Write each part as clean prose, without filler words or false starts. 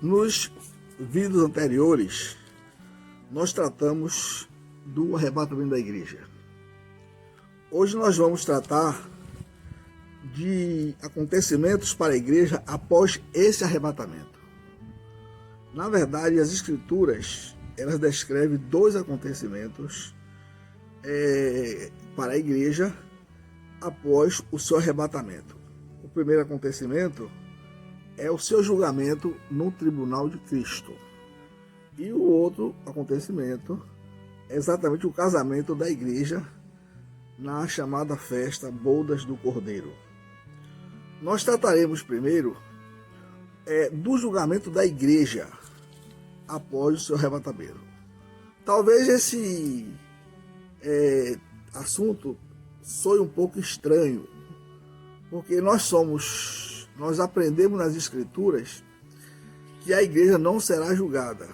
Nos vídeos anteriores, nós tratamos do arrebatamento da igreja. Hoje nós vamos tratar de acontecimentos para a igreja após esse arrebatamento. Na verdade, as escrituras, elas descrevem dois acontecimentos para a igreja após o seu arrebatamento. O primeiro acontecimento é o seu julgamento no tribunal de Cristo. E o outro acontecimento é exatamente o casamento da igreja na chamada festa Bodas do Cordeiro. Nós trataremos primeiro do julgamento da igreja após o seu arrebatamento. Talvez esse assunto soe um pouco estranho, porque nós aprendemos nas escrituras que a igreja não será julgada.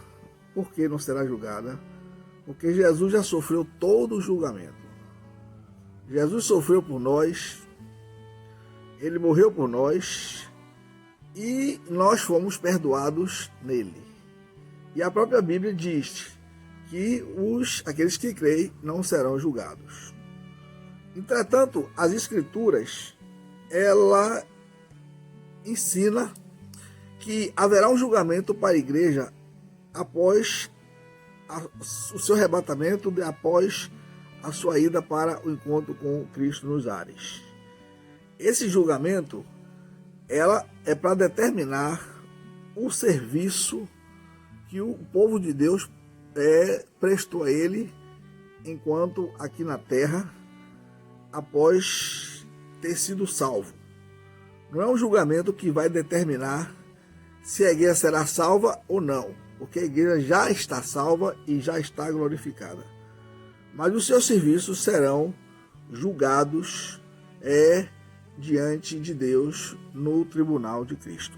Por que não será julgada? Porque Jesus já sofreu todo o julgamento. Jesus sofreu por nós, ele morreu por nós e nós fomos perdoados nele. E a própria Bíblia diz que aqueles que creem não serão julgados. Entretanto, as escrituras, ela ensina que haverá um julgamento para a igreja após o seu arrebatamento, após a sua ida para o encontro com Cristo nos ares. Esse julgamento, ela é para determinar o serviço que o povo de Deus prestou a ele enquanto aqui na terra, após ter sido salvo. Não é um julgamento que vai determinar se a igreja será salva ou não, porque a igreja já está salva e já está glorificada. Mas os seus serviços serão julgados diante de Deus no tribunal de Cristo.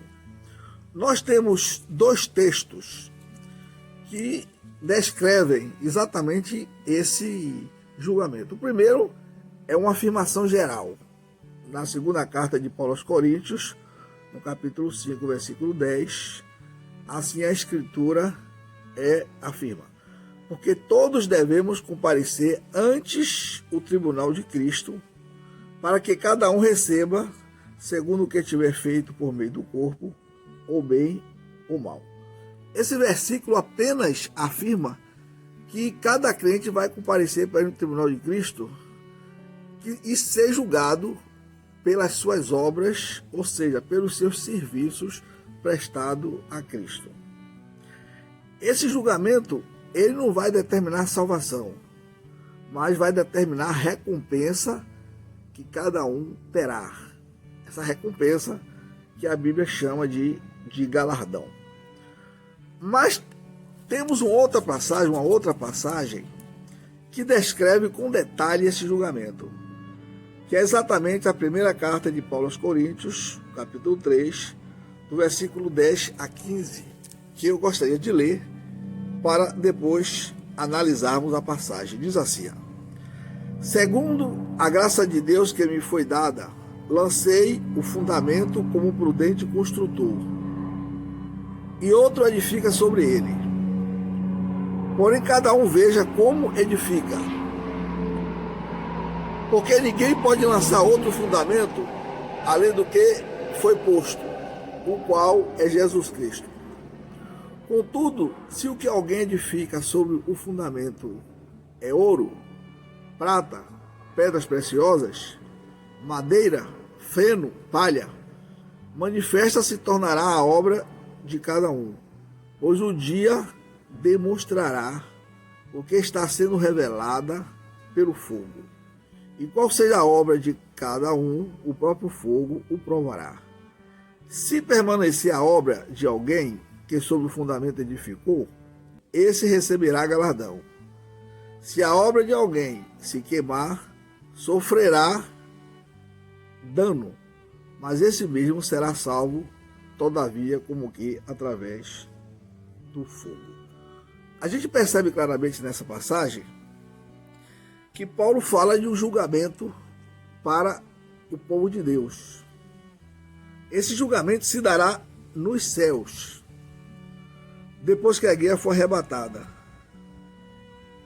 Nós temos dois textos que descrevem exatamente esse julgamento. O primeiro é uma afirmação geral. Na segunda carta de Paulo aos Coríntios, no capítulo 5, versículo 10, assim a escritura afirma: porque todos devemos comparecer antes o tribunal de Cristo, para que cada um receba segundo o que tiver feito por meio do corpo, ou bem ou mal. Esse versículo apenas afirma que cada crente vai comparecer para o tribunal de Cristo e ser julgado pelas suas obras, ou seja, pelos seus serviços prestados a Cristo. Esse julgamento, ele não vai determinar salvação, mas vai determinar a recompensa que cada um terá. Essa recompensa que a Bíblia chama de galardão. Mas temos uma outra passagem que descreve com detalhe esse julgamento, que é exatamente a primeira carta de Paulo aos Coríntios, capítulo 3, do versículo 10 a 15, que eu gostaria de ler para depois analisarmos a passagem. Diz assim: segundo a graça de Deus que me foi dada, lancei o fundamento como prudente construtor, e outro edifica sobre ele. Porém, cada um veja como edifica. Porque ninguém pode lançar outro fundamento além do que foi posto, o qual é Jesus Cristo. Contudo, se o que alguém edifica sobre o fundamento é ouro, prata, pedras preciosas, madeira, feno, palha, manifesta se tornará a obra de cada um, pois o dia demonstrará o que está sendo revelada pelo fogo. E qual seja a obra de cada um, o próprio fogo o provará. Se permanecer a obra de alguém que sobre o fundamento edificou, esse receberá galardão. Se a obra de alguém se queimar, sofrerá dano, mas esse mesmo será salvo, todavia, como que através do fogo. A gente percebe claramente nessa passagem que Paulo fala de um julgamento para o povo de Deus. Esse julgamento se dará nos céus. depois que a igreja for arrebatada.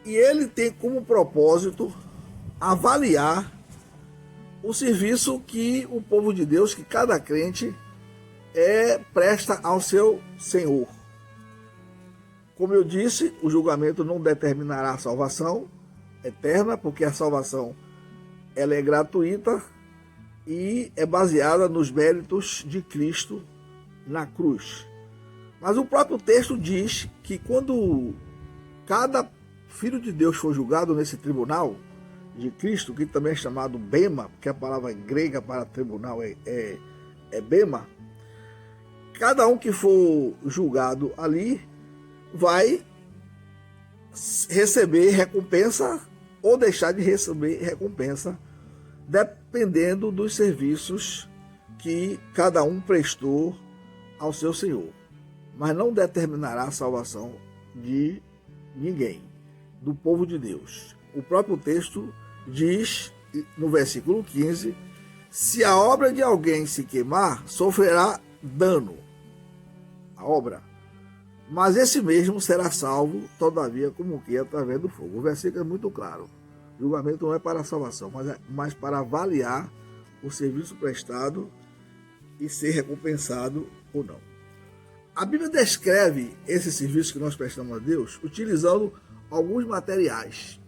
E ele tem como propósito avaliar o serviço que o povo de Deus, que cada crente presta ao seu Senhor. Como eu disse, o julgamento não determinará a salvação eterna, porque a salvação ela é gratuita e é baseada nos méritos de Cristo na cruz. Mas o próprio texto diz que quando cada filho de Deus for julgado nesse tribunal de Cristo, que também é chamado Bema, porque a palavra grega para tribunal é Bema, cada um que for julgado ali vai receber recompensa ou deixar de receber recompensa, dependendo dos serviços que cada um prestou ao seu Senhor. Mas não determinará a salvação de ninguém, do povo de Deus. O próprio texto diz, no versículo 15, se a obra de alguém se queimar, sofrerá dano. A obra. Mas esse mesmo será salvo, todavia, como que através do fogo. O versículo é muito claro. O julgamento não é para a salvação, mas para avaliar o serviço prestado e ser recompensado ou não. A Bíblia descreve esse serviço que nós prestamos a Deus utilizando alguns materiais.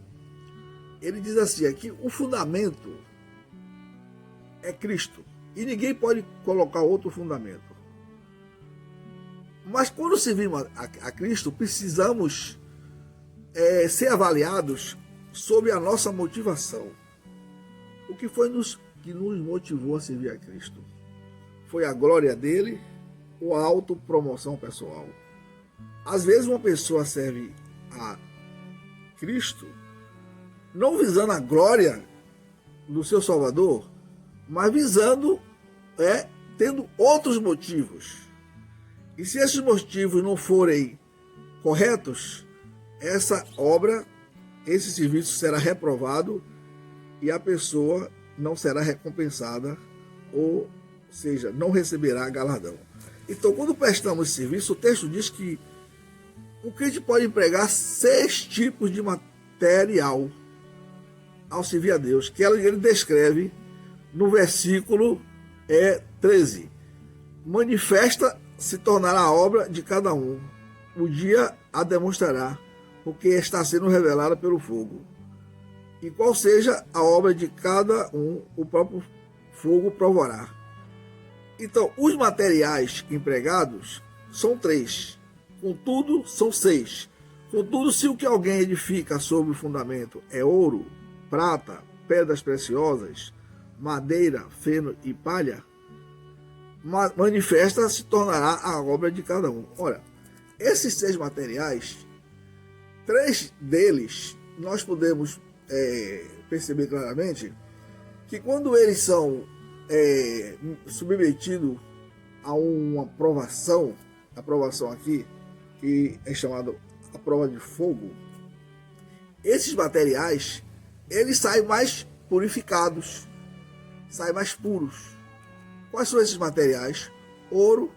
Ele diz assim, aqui, o fundamento é Cristo. E ninguém pode colocar outro fundamento. Mas quando servimos a Cristo, precisamos ser avaliados sobre a nossa motivação. O que foi que nos motivou a servir a Cristo? Foi a glória dele ou a autopromoção pessoal? Às vezes uma pessoa serve a Cristo não visando a glória do seu Salvador, mas visando, tendo outros motivos. E se esses motivos não forem corretos, essa obra, esse serviço será reprovado e a pessoa não será recompensada, ou seja, não receberá galardão. Então, quando prestamos esse serviço, o texto diz que o crente pode empregar 6 tipos de material ao servir a Deus, que ele descreve no versículo 13. Manifesta se tornará a obra de cada um. O dia a demonstrará, porque está sendo revelada pelo fogo. E qual seja a obra de cada um, o próprio fogo provará. Então, os materiais empregados são 3. Contudo, são 6. Contudo, se o que alguém edifica sobre o fundamento é ouro, prata, pedras preciosas, madeira, feno e palha, manifesta se tornará a obra de cada um. Ora, esses 6 materiais, 3 deles nós podemos perceber claramente que quando eles são submetidos a uma aprovação, aqui, que é chamada a prova de fogo, esses materiais, eles saem mais purificados, saem mais puros. Quais são esses materiais? Ouro,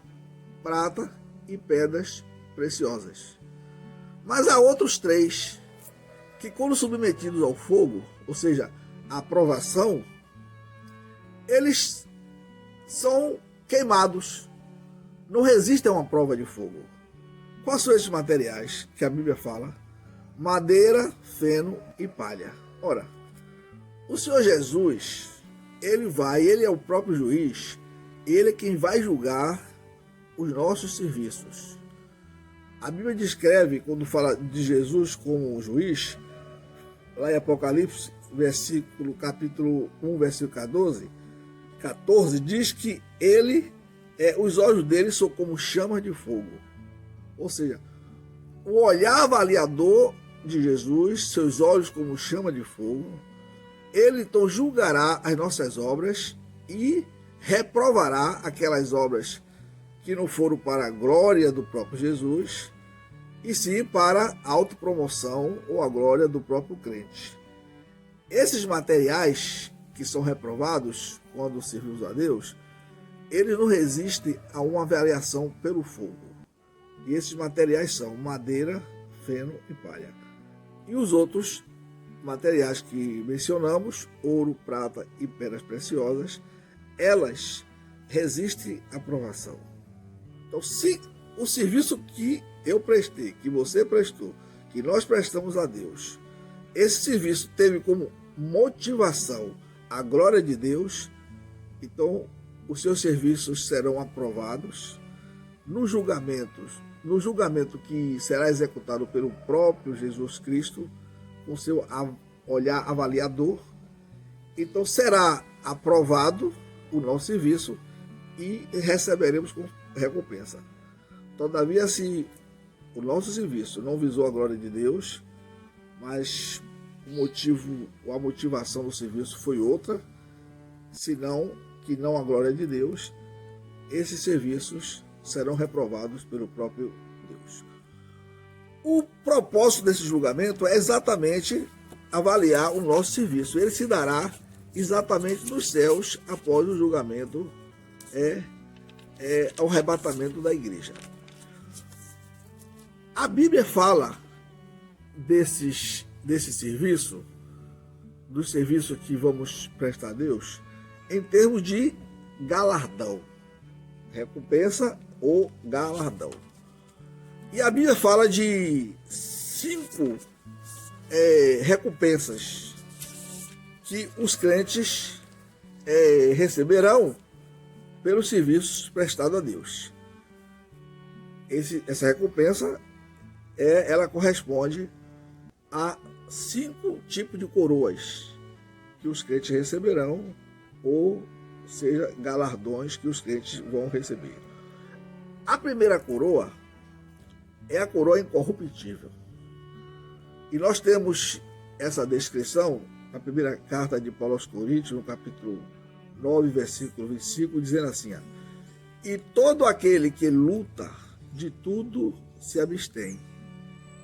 prata e pedras preciosas. Mas há outros 3 que, quando submetidos ao fogo, ou seja, à provação, eles são queimados, não resistem a uma prova de fogo. Quais são esses materiais que a Bíblia fala? Madeira, feno e palha. Ora, o Senhor Jesus, ele é o próprio juiz, ele é quem vai julgar os nossos serviços. A Bíblia descreve, quando fala de Jesus como juiz, lá em Apocalipse, capítulo 1, versículo 14, diz que os olhos dele são como chamas de fogo. Ou seja, o olhar avaliador de Jesus, seus olhos como chama de fogo, ele então julgará as nossas obras e reprovará aquelas obras que não foram para a glória do próprio Jesus, e sim para a autopromoção ou a glória do próprio crente. Esses materiais que são reprovados quando servimos a Deus, eles não resistem a uma avaliação pelo fogo. E esses materiais são madeira, feno e palha. E os outros materiais que mencionamos, ouro, prata e pedras preciosas, elas resistem à provação. Então, se o serviço que eu prestei, que você prestou, que nós prestamos a Deus, esse serviço teve como motivação a glória de Deus, então os seus serviços serão aprovados no julgamento que será executado pelo próprio Jesus Cristo, com seu olhar avaliador. Então será aprovado o nosso serviço e receberemos com recompensa. Todavia, se o nosso serviço não visou a glória de Deus, mas a motivação do serviço foi outra, senão que não a glória de Deus, esses serviços serão reprovados pelo próprio Deus. O propósito desse julgamento é exatamente avaliar o nosso serviço. Ele se dará exatamente nos céus após o julgamento, ao arrebatamento da igreja. A Bíblia fala desse serviço, do serviço que vamos prestar a Deus, em termos de galardão, recompensa ou galardão. E a Bíblia fala de 5 recompensas que os crentes receberão pelos serviços prestados a Deus. Essa recompensa ela corresponde a 5 tipos de coroas que os crentes receberão, ou seja, galardões que os crentes vão receber. A primeira coroa é a coroa incorruptível. E nós temos essa descrição na primeira carta de Paulo aos Coríntios, no capítulo 9, versículo 25, dizendo assim: e todo aquele que luta, de tudo se abstém.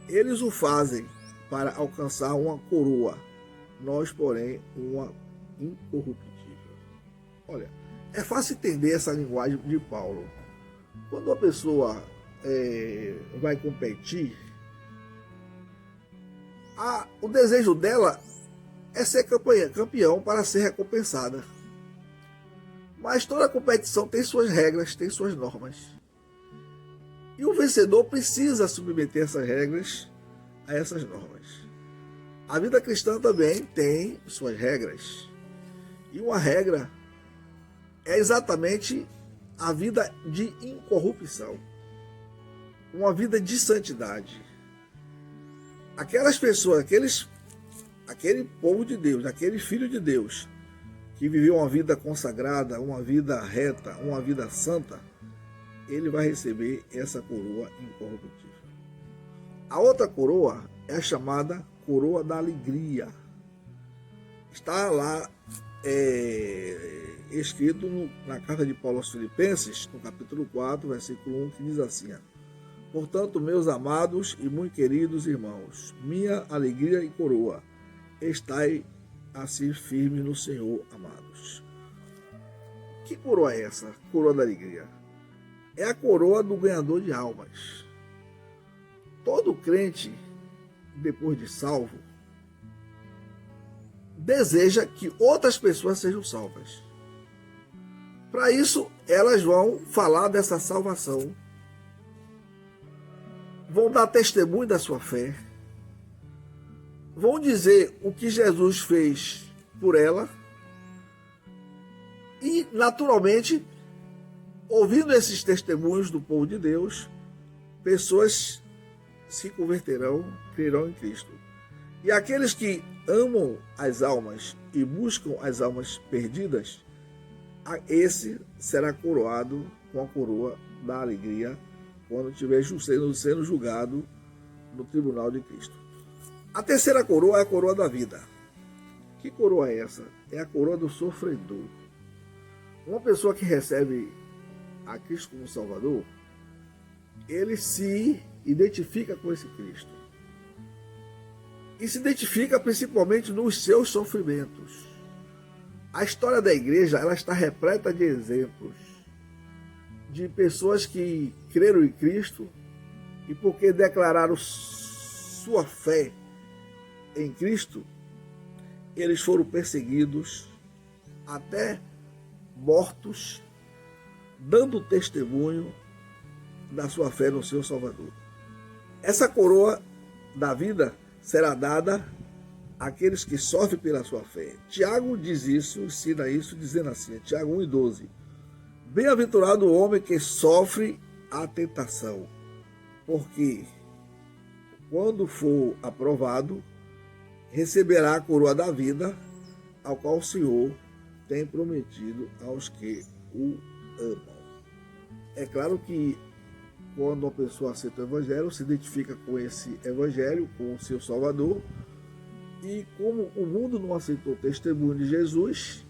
Eles o fazem para alcançar uma coroa, nós, porém, uma incorruptível. Olha, é fácil entender essa linguagem de Paulo. Quando uma pessoa vai competir, o desejo dela é ser campeão para ser recompensada. Mas toda competição tem suas regras, tem suas normas. E o vencedor precisa submeter essas regras a essas normas. A vida cristã também tem suas regras. E uma regra é exatamente a vida de incorrupção. Uma vida de santidade. Aquelas pessoas, aquele povo de Deus, aquele filho de Deus, que viveu uma vida consagrada, uma vida reta, uma vida santa, ele vai receber essa coroa incorruptível. A outra coroa é a chamada coroa da alegria. Está lá escrito na carta de Paulo aos Filipenses, no capítulo 4, versículo 1, que diz assim: portanto, meus amados e muito queridos irmãos, minha alegria e coroa, estai assim firmes no Senhor, amados. Que coroa é essa? Coroa da alegria. É a coroa do ganhador de almas. Todo crente, depois de salvo, deseja que outras pessoas sejam salvas. Para isso, elas vão falar dessa salvação, vão dar testemunho da sua fé, vão dizer o que Jesus fez por ela e, naturalmente, ouvindo esses testemunhos do povo de Deus, pessoas se converterão, crerão em Cristo. E aqueles que amam as almas e buscam as almas perdidas, esse será coroado com a coroa da alegria quando estiver sendo julgado no tribunal de Cristo. A terceira coroa é a coroa da vida. Que coroa é essa? É a coroa do sofredor. Uma pessoa que recebe a Cristo como Salvador, ele se identifica com esse Cristo. E se identifica principalmente nos seus sofrimentos. A história da igreja, ela está repleta de exemplos de pessoas que creram em Cristo e porque declararam sua fé em Cristo, eles foram perseguidos, até mortos, dando testemunho da sua fé no seu Salvador. Essa coroa da vida será dada àqueles que sofrem pela sua fé. Tiago diz isso, ensina isso, dizendo assim, Tiago 1:12. Bem-aventurado o homem que sofre a tentação, porque quando for aprovado, receberá a coroa da vida, ao qual o Senhor tem prometido aos que o amam. É claro que quando uma pessoa aceita o Evangelho, se identifica com esse Evangelho, com o seu Salvador, e como o mundo não aceitou o testemunho de Jesus,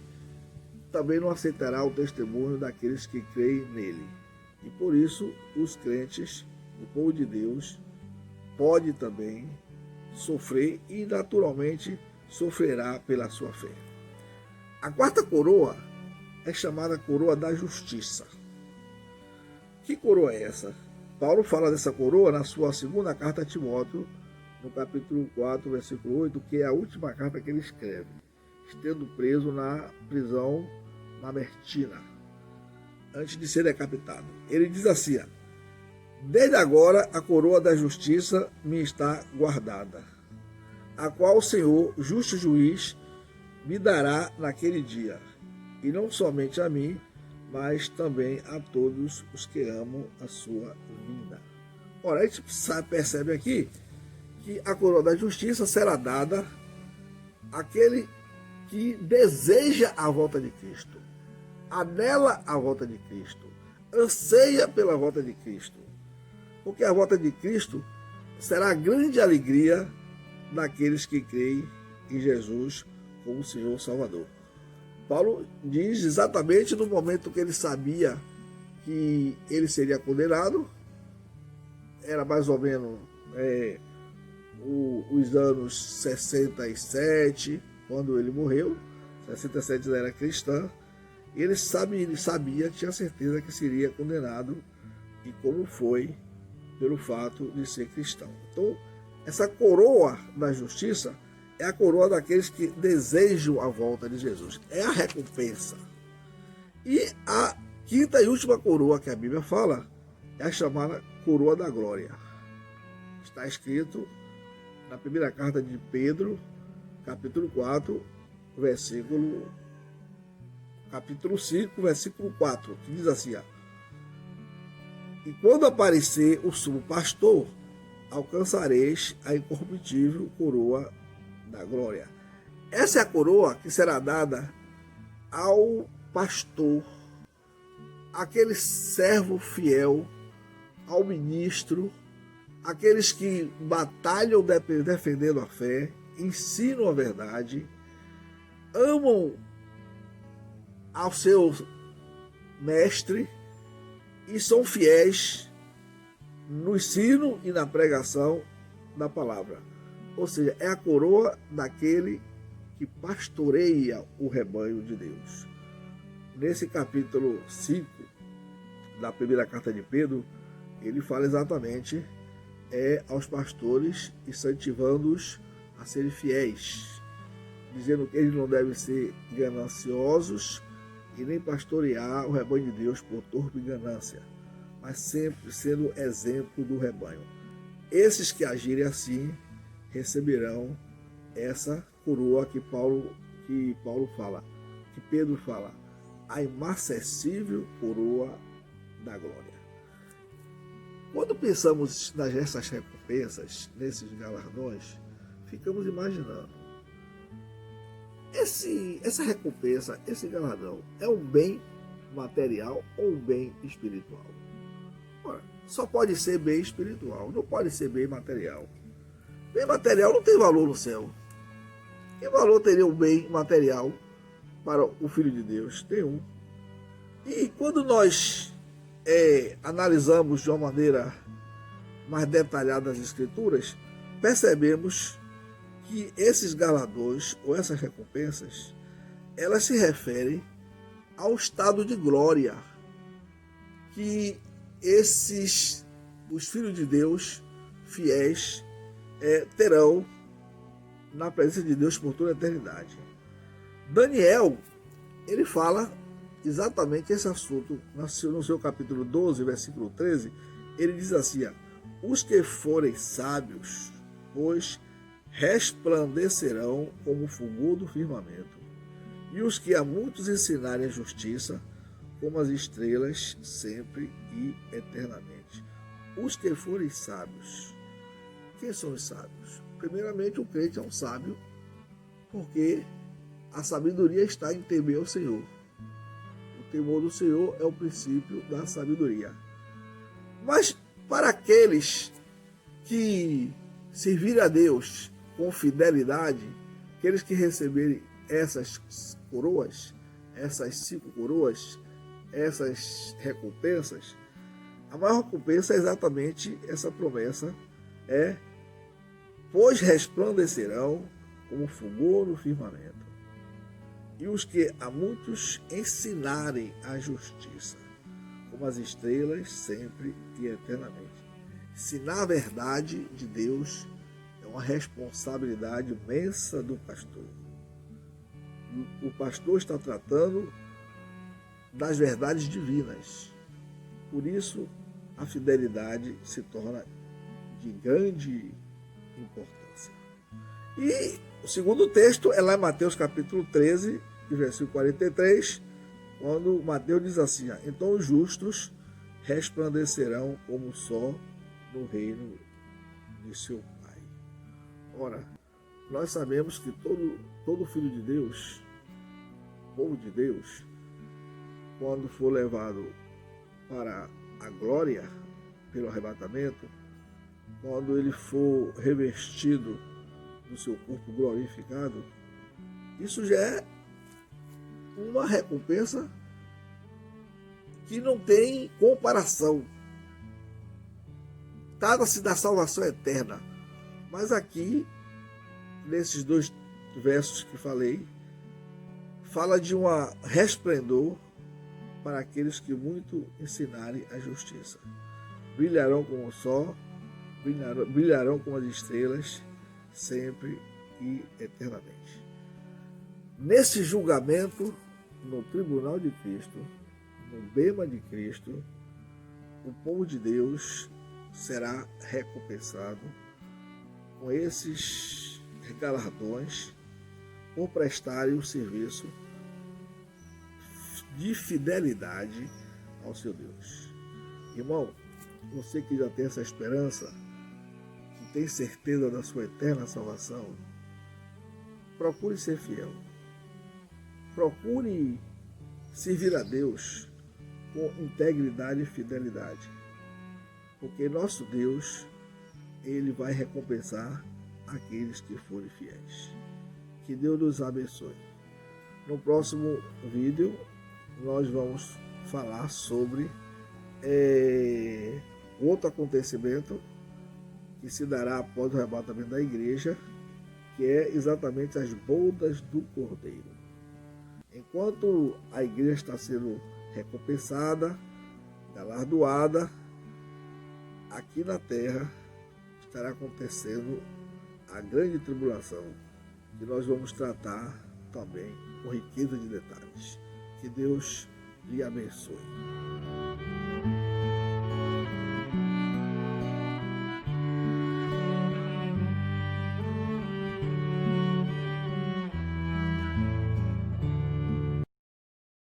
também não aceitará o testemunho daqueles que creem nele. E por isso, os crentes, o povo de Deus, pode também sofrer e naturalmente sofrerá pela sua fé. A quarta coroa é chamada coroa da justiça. Que coroa é essa? Paulo fala dessa coroa na sua segunda carta a Timóteo, no capítulo 4, versículo 8, que é a última carta que ele escreve, estando preso na prisão mamertina, antes de ser decapitado. Ele diz assim: desde agora a coroa da justiça me está guardada, a qual o Senhor, justo juiz, me dará naquele dia, e não somente a mim, mas também a todos os que amam a sua vinda. Ora, a gente percebe aqui que a coroa da justiça será dada àquele que deseja a volta de Cristo, anela a volta de Cristo, anseia pela volta de Cristo, porque a volta de Cristo será a grande alegria daqueles que creem em Jesus como Senhor Salvador. Paulo diz exatamente no momento que ele sabia que ele seria condenado, era mais ou menos os anos 67, quando ele morreu. 67 ele era cristão, e ele sabia, tinha certeza que seria condenado, e como foi, pelo fato de ser cristão. Então, essa coroa da justiça é a coroa daqueles que desejam a volta de Jesus. É a recompensa. E a quinta e última coroa que a Bíblia fala é a chamada coroa da glória. Está escrito na primeira carta de Pedro, capítulo 4, capítulo 5, versículo 4, que diz assim: e quando aparecer o sumo pastor, alcançareis a incorruptível coroa da glória. Essa é a coroa que será dada ao pastor, aquele servo fiel, ao ministro, aqueles que batalham defendendo a fé, ensinam a verdade, amam ao seu mestre e são fiéis no ensino e na pregação da palavra. Ou seja, é a coroa daquele que pastoreia o rebanho de Deus. Nesse capítulo 5 da primeira carta de Pedro, ele fala exatamente aos pastores, incentivando-os a serem fiéis, dizendo que eles não devem ser gananciosos e nem pastorear o rebanho de Deus por torpe ganância, mas sempre sendo exemplo do rebanho. Esses que agirem assim receberão essa coroa que Pedro fala, a inacessível coroa da glória. Quando pensamos nessas recompensas, nesses galardões, ficamos imaginando, essa recompensa, esse galardão, é um bem material ou um bem espiritual? Ora, só pode ser bem espiritual, não pode ser bem material. Bem material não tem valor no céu. Que valor teria um bem material para o Filho de Deus? Tem um. E quando nós analisamos de uma maneira mais detalhada as Escrituras, percebemos que esses galardões ou essas recompensas, elas se referem ao estado de glória que esses os filhos de Deus fiéis terão na presença de Deus por toda a eternidade. Daniel, ele fala exatamente esse assunto no seu capítulo 12, versículo 13. Ele diz assim: os que forem sábios, pois resplandecerão como o fulgor do firmamento, e os que a muitos ensinarem a justiça, como as estrelas, sempre e eternamente. Os que forem sábios. Quem são os sábios? Primeiramente, o crente é um sábio, porque a sabedoria está em temer ao Senhor. O temor do Senhor é o princípio da sabedoria. Mas para aqueles que servirem a Deus com fidelidade, aqueles que receberem essas coroas, essas 5 coroas, essas recompensas, a maior recompensa é exatamente essa promessa, pois resplandecerão como fulgor no firmamento, e os que a muitos ensinarem a justiça, como as estrelas, sempre e eternamente. Ensinar a verdade de Deus é uma responsabilidade imensa do pastor. O pastor está tratando das verdades divinas. Por isso, a fidelidade se torna de grande importância. E o segundo texto é lá em Mateus capítulo 13, versículo 43, quando Mateus diz assim: então os justos resplandecerão como o sol no reino de seu Pai. Ora, nós sabemos que todo filho de Deus, povo de Deus, quando for levado para a glória pelo arrebatamento, quando ele for revestido do seu corpo glorificado, isso já é uma recompensa que não tem comparação. Trata-se da salvação eterna. Mas aqui, nesses 2 versos que falei, fala de um resplendor para aqueles que muito ensinarem a justiça. Brilharão como o sol, brilharão como as estrelas, sempre e eternamente. Nesse julgamento, no tribunal de Cristo, no bema de Cristo, o povo de Deus será recompensado com esses galardões por prestarem o serviço de fidelidade ao seu Deus. Irmão, você que já tem essa esperança, que tem certeza da sua eterna salvação, procure ser fiel. Procure servir a Deus com integridade e fidelidade, porque nosso Deus, Ele vai recompensar aqueles que forem fiéis. Que Deus nos abençoe. No próximo vídeo, nós vamos falar sobre outro acontecimento que se dará após o arrebatamento da igreja, que é exatamente as bodas do Cordeiro. Enquanto a igreja está sendo recompensada, galardoada, aqui na terra estará acontecendo a grande tribulação, que nós vamos tratar também com riqueza de detalhes. Que Deus lhe abençoe.